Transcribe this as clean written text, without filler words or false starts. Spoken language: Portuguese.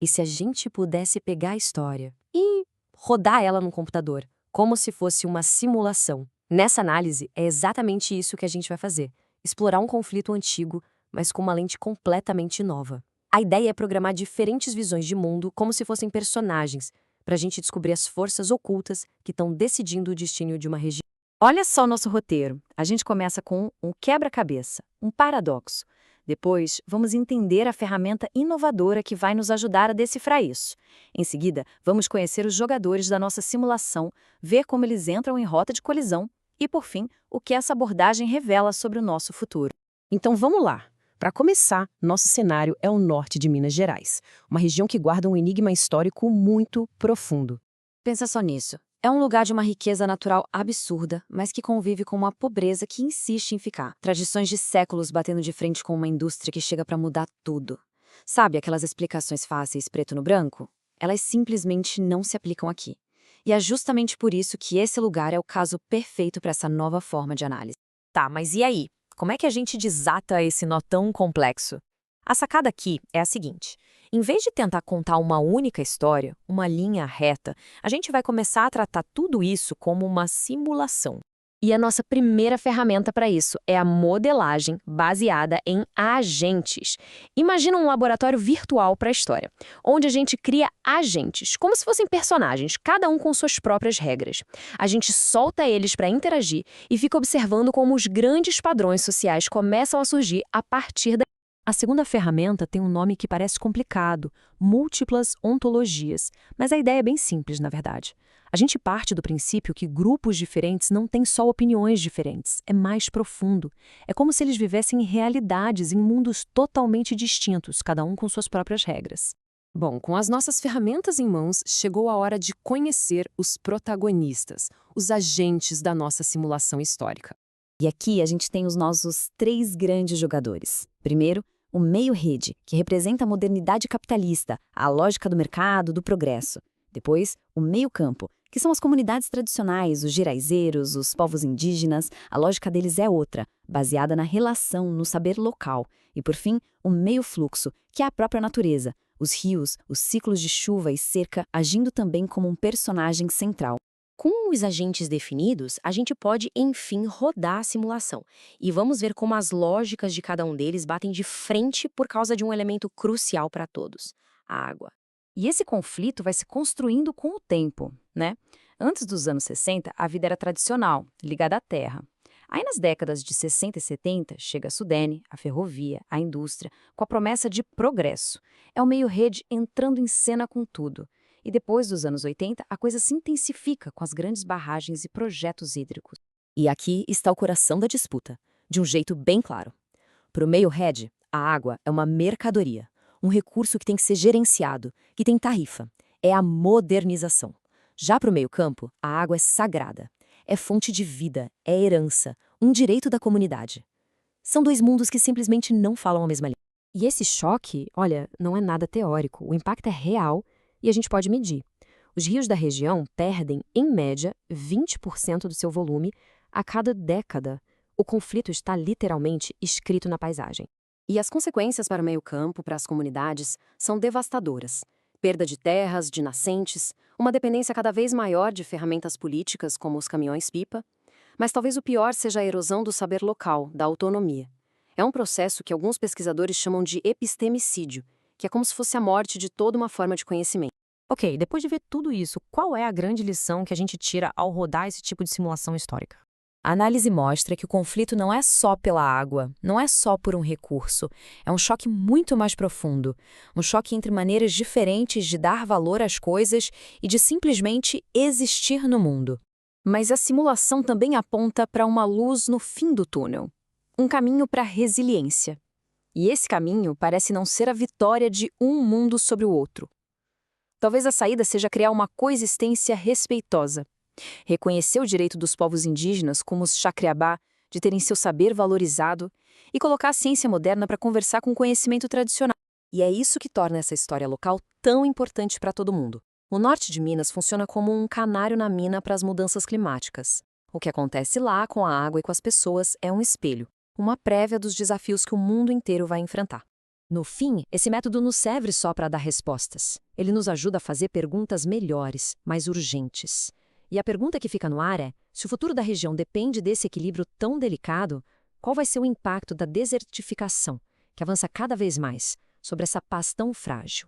E se a gente pudesse pegar a história e rodar ela no computador, como se fosse uma simulação? Nessa análise, é exatamente isso que a gente vai fazer: explorar um conflito antigo, mas com uma lente completamente nova. A ideia é programar diferentes visões de mundo como se fossem personagens, para a gente descobrir as forças ocultas que estão decidindo o destino de uma região. Olha só o nosso roteiro. A gente começa com um quebra-cabeça, um paradoxo. Depois, vamos entender a ferramenta inovadora que vai nos ajudar a decifrar isso. Em seguida, vamos conhecer os jogadores da nossa simulação, ver como eles entram em rota de colisão e, por fim, o que essa abordagem revela sobre o nosso futuro. Então vamos lá. Para começar, nosso cenário é o norte de Minas Gerais, uma região que guarda um enigma histórico muito profundo. Pensa só nisso. É um lugar de uma riqueza natural absurda, mas que convive com uma pobreza que insiste em ficar. Tradições de séculos batendo de frente com uma indústria que chega para mudar tudo. Sabe aquelas explicações fáceis preto no branco? Elas simplesmente não se aplicam aqui. E é justamente por isso que esse lugar é o caso perfeito para essa nova forma de análise. Tá, mas e aí? Como é que a gente desata esse nó tão complexo? A sacada aqui é a seguinte: em vez de tentar contar uma única história, uma linha reta, a gente vai começar a tratar tudo isso como uma simulação. E a nossa primeira ferramenta para isso é a modelagem baseada em agentes. Imagina um laboratório virtual para a história, onde a gente cria agentes, como se fossem personagens, cada um com suas próprias regras. A gente solta eles para interagir e fica observando como os grandes padrões sociais começam a surgir a partir da. A segunda ferramenta tem um nome que parece complicado: múltiplas ontologias, mas a ideia é bem simples, na verdade. A gente parte do princípio que grupos diferentes não têm só opiniões diferentes, é mais profundo. É como se eles vivessem em realidades, em mundos totalmente distintos, cada um com suas próprias regras. Bom, com as nossas ferramentas em mãos, chegou a hora de conhecer os protagonistas, os agentes da nossa simulação histórica. E aqui a gente tem os nossos três grandes jogadores. Primeiro, o meio-rede, que representa a modernidade capitalista, a lógica do mercado, do progresso. Depois, o meio-campo, que são as comunidades tradicionais, os giraizeiros, os povos indígenas. A lógica deles é outra, baseada na relação, no saber local. E, por fim, o meio-fluxo, que é a própria natureza, os rios, os ciclos de chuva e seca agindo também como um personagem central. Com os agentes definidos, a gente pode, enfim, rodar a simulação. E vamos ver como as lógicas de cada um deles batem de frente por causa de um elemento crucial para todos: a água. E esse conflito vai se construindo com o tempo, né? Antes dos anos 60, a vida era tradicional, ligada à terra. Aí nas décadas de 60 e 70, chega a Sudene, a ferrovia, a indústria, com a promessa de progresso. É o meio-rede entrando em cena com tudo. E depois dos anos 80, a coisa se intensifica com as grandes barragens e projetos hídricos. E aqui está o coração da disputa, de um jeito bem claro. Para o meio-rede, a água é uma mercadoria, um recurso que tem que ser gerenciado, que tem tarifa. É a modernização. Já para o meio-campo, a água é sagrada. É fonte de vida, é herança, um direito da comunidade. São dois mundos que simplesmente não falam a mesma língua. E esse choque, olha, não é nada teórico. O impacto é real e a gente pode medir. Os rios da região perdem, em média, 20% do seu volume a cada década. O conflito está literalmente escrito na paisagem. E as consequências para o meio-campo, para as comunidades, são devastadoras. Perda de terras, de nascentes, uma dependência cada vez maior de ferramentas políticas como os caminhões-pipa, mas talvez o pior seja a erosão do saber local, da autonomia. É um processo que alguns pesquisadores chamam de epistemicídio, que é como se fosse a morte de toda uma forma de conhecimento. Ok, depois de ver tudo isso, qual é a grande lição que a gente tira ao rodar esse tipo de simulação histórica? A análise mostra que o conflito não é só pela água, não é só por um recurso. É um choque muito mais profundo. Um choque entre maneiras diferentes de dar valor às coisas e de simplesmente existir no mundo. Mas a simulação também aponta para uma luz no fim do túnel. Um caminho para a resiliência. E esse caminho parece não ser a vitória de um mundo sobre o outro. Talvez a saída seja criar uma coexistência respeitosa. Reconhecer o direito dos povos indígenas, como os Chacreabá, de terem seu saber valorizado e colocar a ciência moderna para conversar com o conhecimento tradicional. E é isso que torna essa história local tão importante para todo mundo. O norte de Minas funciona como um canário na mina para as mudanças climáticas. O que acontece lá com a água e com as pessoas é um espelho, uma prévia dos desafios que o mundo inteiro vai enfrentar. No fim, esse método não serve só para dar respostas. Ele nos ajuda a fazer perguntas melhores, mais urgentes. E a pergunta que fica no ar é: se o futuro da região depende desse equilíbrio tão delicado, qual vai ser o impacto da desertificação, que avança cada vez mais, sobre essa paz tão frágil?